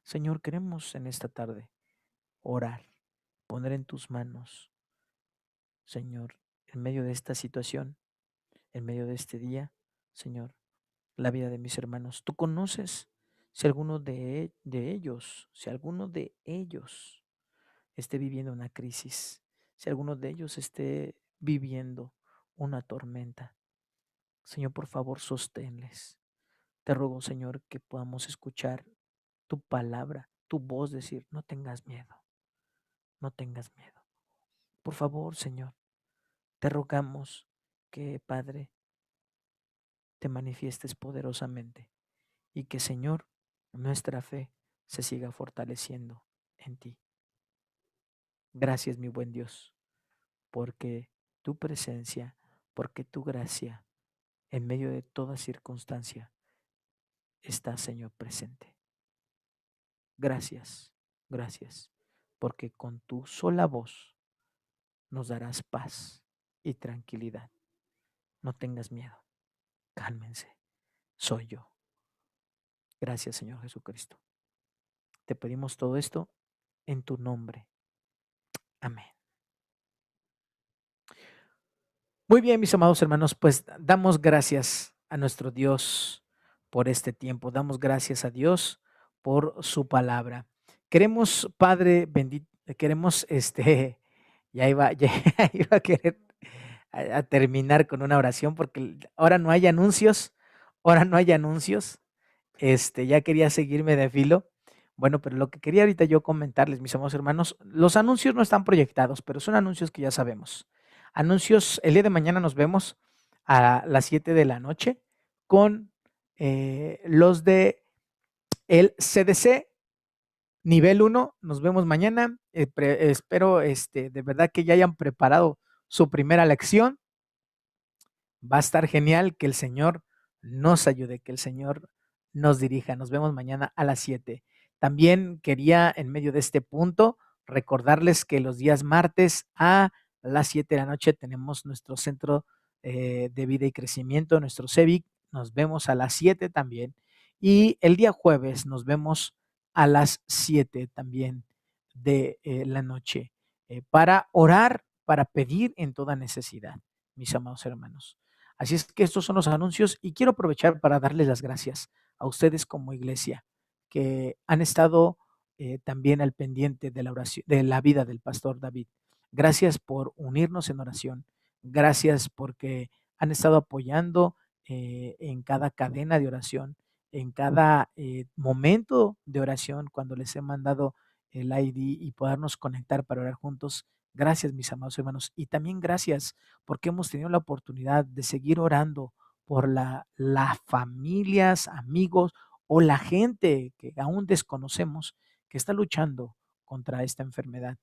Señor, queremos en esta tarde orar, poner en tus manos, Señor, en medio de esta situación, en medio de este día, Señor, la vida de mis hermanos. Tú conoces si alguno de ellos, si alguno de ellos esté viviendo una crisis, si alguno de ellos esté viviendo una tormenta. Señor, por favor, sosténles. Te ruego, Señor, que podamos escuchar tu palabra, tu voz decir, no tengas miedo, no tengas miedo. Por favor, Señor, te rogamos que, Padre, te manifiestes poderosamente y que, Señor, nuestra fe se siga fortaleciendo en ti. Gracias, mi buen Dios, porque tu presencia, porque tu gracia en medio de toda circunstancia está, Señor, presente. Gracias, gracias. porque con tu sola voz nos darás paz y tranquilidad. No tengas miedo, cálmense, soy yo. Gracias, Señor Jesucristo. Te pedimos todo esto en tu nombre. Amén. Muy bien, mis amados hermanos, pues damos gracias a nuestro Dios por este tiempo. Damos gracias a Dios por su palabra. Queremos, Padre bendito, queremos, ya iba a querer a terminar con una oración porque ahora no hay anuncios, ahora no hay anuncios. Ya quería seguirme de filo. Bueno, pero lo que quería ahorita yo comentarles, mis amados hermanos, los anuncios no están proyectados, pero son anuncios que ya sabemos. Anuncios, el día de mañana nos vemos a las 7 de la noche con los de el CDC nivel 1. Nos vemos mañana. Espero de verdad que ya hayan preparado su primera lección. Va a estar genial, que el Señor nos ayude, que el Señor nos dirija. Nos vemos mañana a las 7. También quería, en medio de este punto, recordarles que los días martes a las 7 de la noche tenemos nuestro centro de vida y crecimiento, nuestro CEVIC. Nos vemos a las 7 también. Y el día jueves nos vemos a las 7 también de la noche para orar, para pedir en toda necesidad, mis amados hermanos. Así es que estos son los anuncios y quiero aprovechar para darles las gracias a ustedes como iglesia que han estado también al pendiente de la oración, de la vida del pastor David. Gracias por unirnos en oración. Gracias porque han estado apoyando en cada cadena de oración, en cada momento de oración, cuando les he mandado el ID y podernos conectar para orar juntos. Gracias, mis amados hermanos. Y también gracias porque hemos tenido la oportunidad de seguir orando por las familias, amigos o la gente que aún desconocemos que está luchando contra esta enfermedad.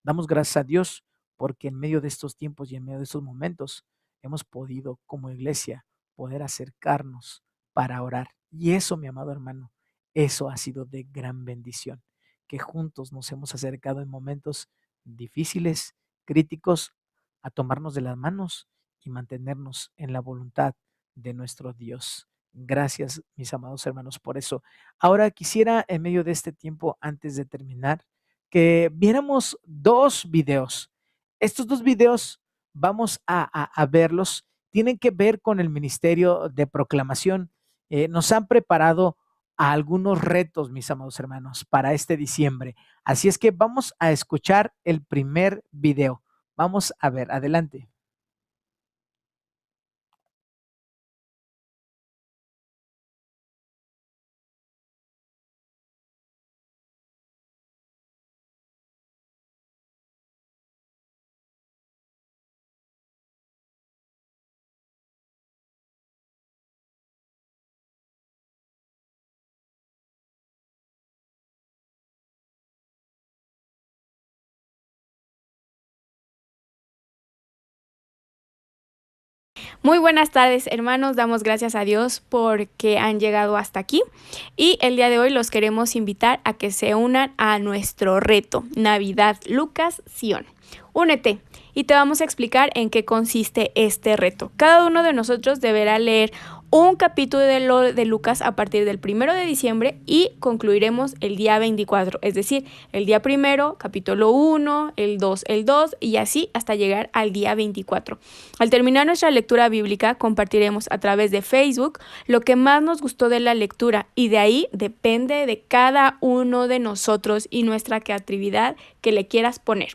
Damos gracias a Dios porque en medio de estos tiempos y en medio de estos momentos hemos podido como iglesia poder acercarnos para orar. Y eso, mi amado hermano, eso ha sido de gran bendición, que juntos nos hemos acercado en momentos difíciles, críticos, a tomarnos de las manos y mantenernos en la voluntad de nuestro Dios. Gracias, mis amados hermanos, por eso. Ahora quisiera, en medio de este tiempo, antes de terminar, que viéramos dos videos. Estos dos videos vamos a verlos. Tienen que ver con el ministerio de proclamación. Nos han preparado a algunos retos, mis amados hermanos, para este diciembre. Así es que vamos a escuchar el primer video. Vamos a ver, adelante. Muy buenas tardes, hermanos. Damos gracias a Dios porque han llegado hasta aquí y el día de hoy los queremos invitar a que se unan a nuestro reto Navidad Lucas Sion. Únete y te vamos a explicar en qué consiste este reto. Cada uno de nosotros deberá leer un capítulo de Lucas a partir del 1 de diciembre y concluiremos el día 24, es decir, el día 1, capítulo 1, el 2 y así hasta llegar al día 24. Al terminar nuestra lectura bíblica, compartiremos a través de Facebook lo que más nos gustó de la lectura y de ahí depende de cada uno de nosotros y nuestra creatividad que le quieras poner.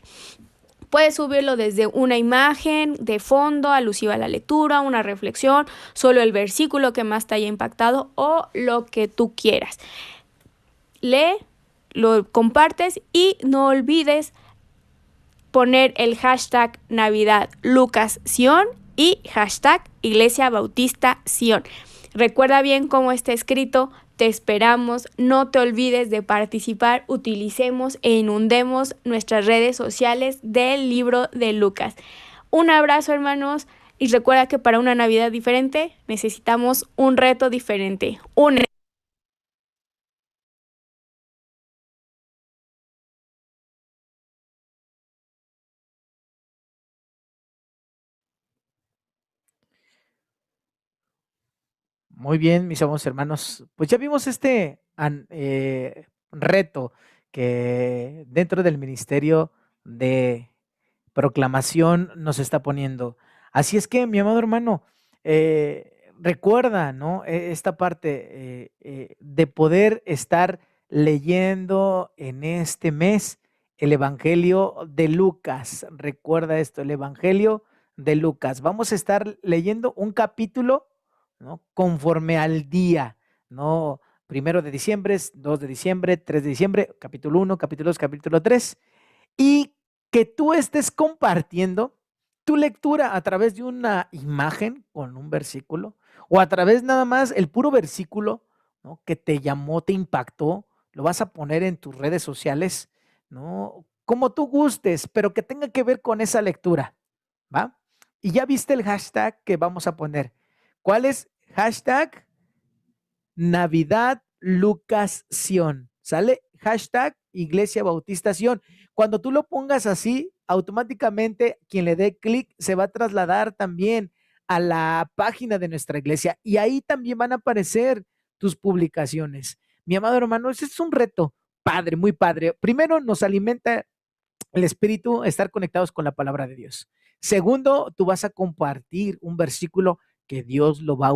Puedes subirlo desde una imagen de fondo alusiva a la lectura, una reflexión, solo el versículo que más te haya impactado o lo que tú quieras. Lee, lo compartes y no olvides poner el hashtag Navidad Lucas Sion y hashtag Iglesia Bautista Sion. Recuerda bien cómo está escrito. Te esperamos, no te olvides de participar, utilicemos e inundemos nuestras redes sociales del libro de Lucas. Un abrazo, hermanos, y recuerda que para una Navidad diferente necesitamos un reto diferente. Muy bien, mis amados hermanos. Pues ya vimos este reto que dentro del ministerio de proclamación nos está poniendo. Así es que, mi amado hermano, recuerda, ¿no? Esta parte de poder estar leyendo en este mes el Evangelio de Lucas. Recuerda esto, el Evangelio de Lucas. Vamos a estar leyendo un capítulo, ¿no? Conforme al día, ¿no? 1 de diciembre, 2 de diciembre, 3 de diciembre, capítulo 1, capítulo 2, capítulo 3. Y que tú estés compartiendo tu lectura a través de una imagen con un versículo o a través nada más el puro versículo, ¿no? Que te llamó, te impactó, lo vas a poner en tus redes sociales, ¿no? Como tú gustes, pero que tenga que ver con esa lectura, ¿va? Y ya viste el hashtag que vamos a poner. ¿Cuál es? Hashtag Navidad Lucas Sion. ¿Sale? Hashtag Iglesia Bautista Sion. Cuando tú lo pongas así, automáticamente quien le dé clic se va a trasladar también a la página de nuestra iglesia y ahí también van a aparecer tus publicaciones. Mi amado hermano, ese es un reto padre, muy padre. Primero, nos alimenta el espíritu, estar conectados con la palabra de Dios. Segundo, tú vas a compartir un versículo que Dios lo va a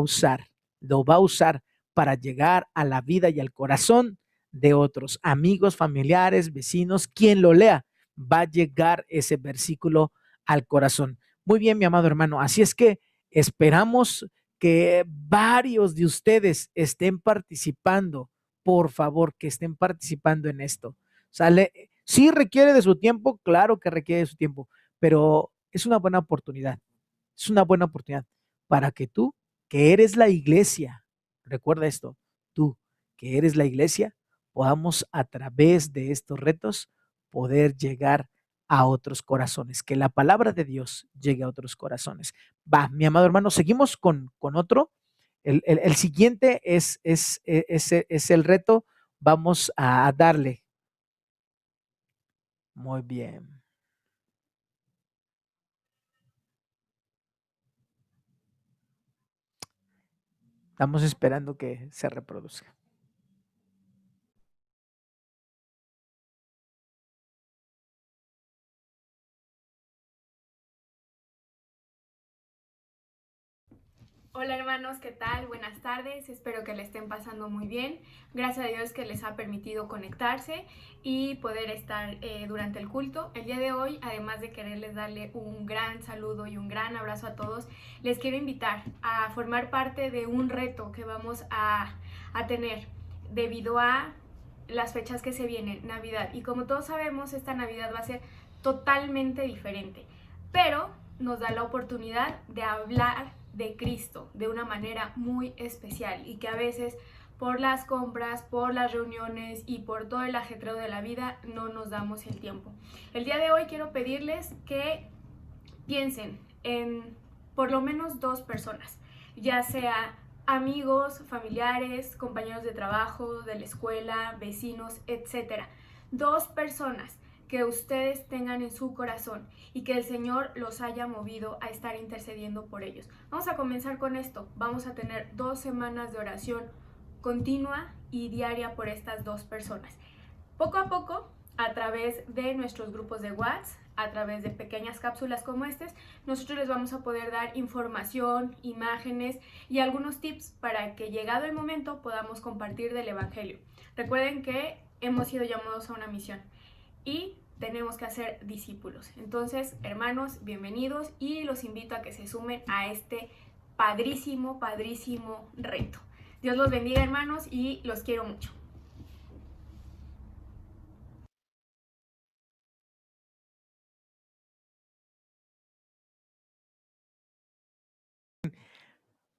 usar para llegar a la vida y al corazón de otros amigos, familiares, vecinos, quien lo lea, va a llegar ese versículo al corazón. Muy bien, mi amado hermano, así es que esperamos que varios de ustedes estén participando, por favor, que estén participando en esto. ¿Sale? Sí requiere de su tiempo, claro que requiere de su tiempo, pero es una buena oportunidad. Es una buena oportunidad para que tú, que eres la iglesia, recuerda esto, tú, que eres la iglesia, podamos a través de estos retos poder llegar a otros corazones, que la palabra de Dios llegue a otros corazones. Va, mi amado hermano, seguimos con otro. El siguiente es el reto. Vamos a darle. Muy bien. Estamos esperando que se reproduzca. Hola hermanos, ¿qué tal? Buenas tardes, espero que le estén pasando muy bien. Gracias a Dios que les ha permitido conectarse y poder estar durante el culto. El día de hoy, además de quererles darle un gran saludo y un gran abrazo a todos, les quiero invitar a formar parte de un reto que vamos a tener debido a las fechas que se vienen, Navidad. Y como todos sabemos, esta Navidad va a ser totalmente diferente, pero nos da la oportunidad de hablar de Cristo de una manera muy especial y que a veces por las compras, por las reuniones y por todo el ajetreo de la vida no nos damos el tiempo. El día de hoy quiero pedirles que piensen en por lo menos 2 personas, ya sea amigos, familiares, compañeros de trabajo, de la escuela, vecinos, etc. 2 personas que ustedes tengan en su corazón y que el Señor los haya movido a estar intercediendo por ellos. Vamos a comenzar con esto. Vamos a tener 2 semanas de oración continua y diaria por estas 2 personas. Poco a poco, a través de nuestros grupos de WhatsApp, a través de pequeñas cápsulas como estas, nosotros les vamos a poder dar información, imágenes y algunos tips para que llegado el momento podamos compartir del Evangelio. Recuerden que hemos sido llamados a una misión y tenemos que hacer discípulos. Entonces, hermanos, bienvenidos y los invito a que se sumen a este padrísimo, padrísimo reto. Dios los bendiga, hermanos, y los quiero mucho.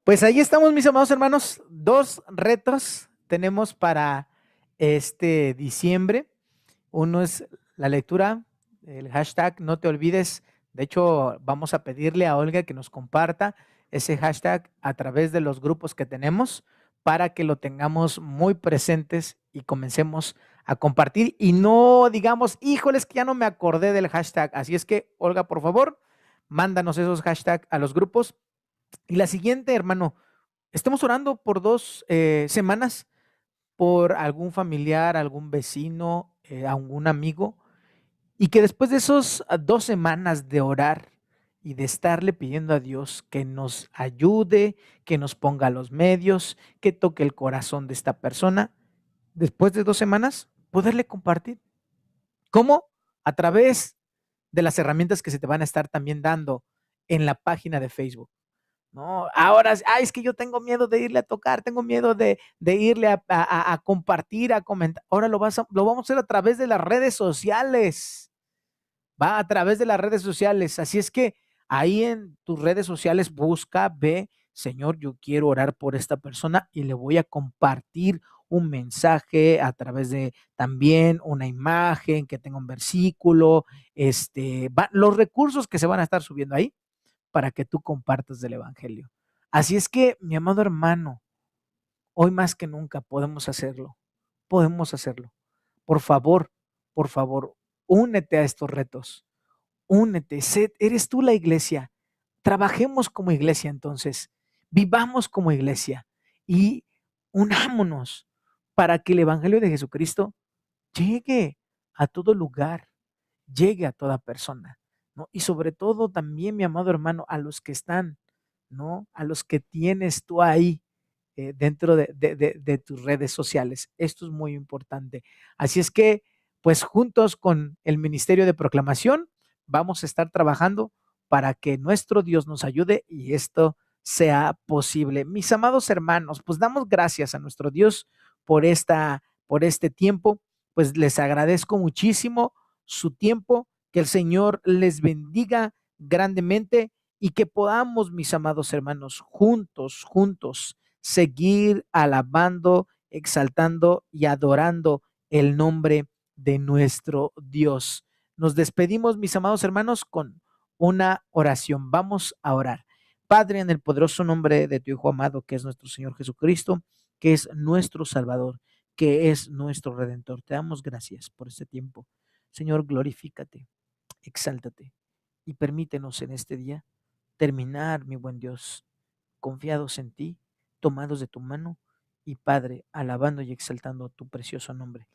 Pues ahí estamos, mis amados hermanos. 2 retos tenemos para este diciembre. Uno es la lectura, el hashtag no te olvides. De hecho, vamos a pedirle a Olga que nos comparta ese hashtag a través de los grupos que tenemos para que lo tengamos muy presentes y comencemos a compartir y no digamos, híjoles, que ya no me acordé del hashtag. Así es que, Olga, por favor, mándanos esos hashtags a los grupos. Y la siguiente, hermano, estemos orando por 2 semanas por algún familiar, algún vecino, algún amigo, y que después de esos 2 semanas de orar y de estarle pidiendo a Dios que nos ayude, que nos ponga los medios, que toque el corazón de esta persona, después de 2 semanas, poderle compartir. ¿Cómo? A través de las herramientas que se te van a estar también dando en la página de Facebook. No, ahora, es que yo tengo miedo de irle a tocar, tengo miedo de irle a compartir, a comentar. Ahora lo vamos a hacer a través de las redes sociales. Va a través de las redes sociales. Así es que ahí en tus redes sociales busca, ve, Señor, yo quiero orar por esta persona y le voy a compartir un mensaje a través de también una imagen que tenga un versículo, los recursos que se van a estar subiendo ahí para que tú compartas del evangelio. Así es que, mi amado hermano, hoy más que nunca podemos hacerlo. Podemos hacerlo. Por favor, por favor, únete a estos retos. Únete, eres tú la iglesia. Trabajemos como iglesia entonces. Vivamos como iglesia y unámonos para que el evangelio de Jesucristo llegue a todo lugar, llegue a toda persona, ¿no? Y sobre todo también, mi amado hermano, a los que están, ¿no? A los que tienes tú ahí dentro de tus redes sociales. Esto es muy importante. Así es que, pues juntos con el Ministerio de Proclamación, vamos a estar trabajando para que nuestro Dios nos ayude y esto sea posible. Mis amados hermanos, pues damos gracias a nuestro Dios por este tiempo, pues les agradezco muchísimo su tiempo, que el Señor les bendiga grandemente y que podamos, mis amados hermanos, juntos, seguir alabando, exaltando y adorando el nombre de nuestro Dios. Nos despedimos, mis amados hermanos, con una oración. Vamos a orar. Padre, en el poderoso nombre de tu Hijo amado, que es nuestro Señor Jesucristo, que es nuestro Salvador, que es nuestro Redentor. Te damos gracias por este tiempo. Señor, glorifícate, exáltate y permítenos en este día terminar, mi buen Dios, confiados en ti, tomados de tu mano y Padre, alabando y exaltando tu precioso nombre.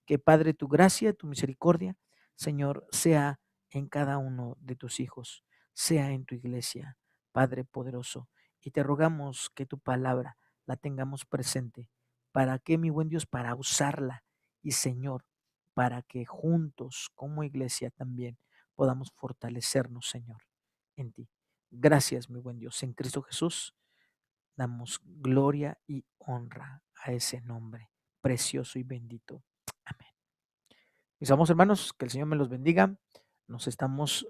Que Padre, tu gracia, tu misericordia, Señor, sea en cada uno de tus hijos, sea en tu iglesia, Padre poderoso. Y te rogamos que tu palabra la tengamos presente. ¿Para qué, mi buen Dios? Para usarla. Y Señor, para que juntos como iglesia también podamos fortalecernos, Señor, en ti. Gracias, mi buen Dios. En Cristo Jesús damos gloria y honra a ese nombre precioso y bendito. Amén. Mis amados hermanos, que el Señor me los bendiga. Nos estamos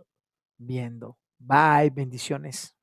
viendo. Bye, bendiciones.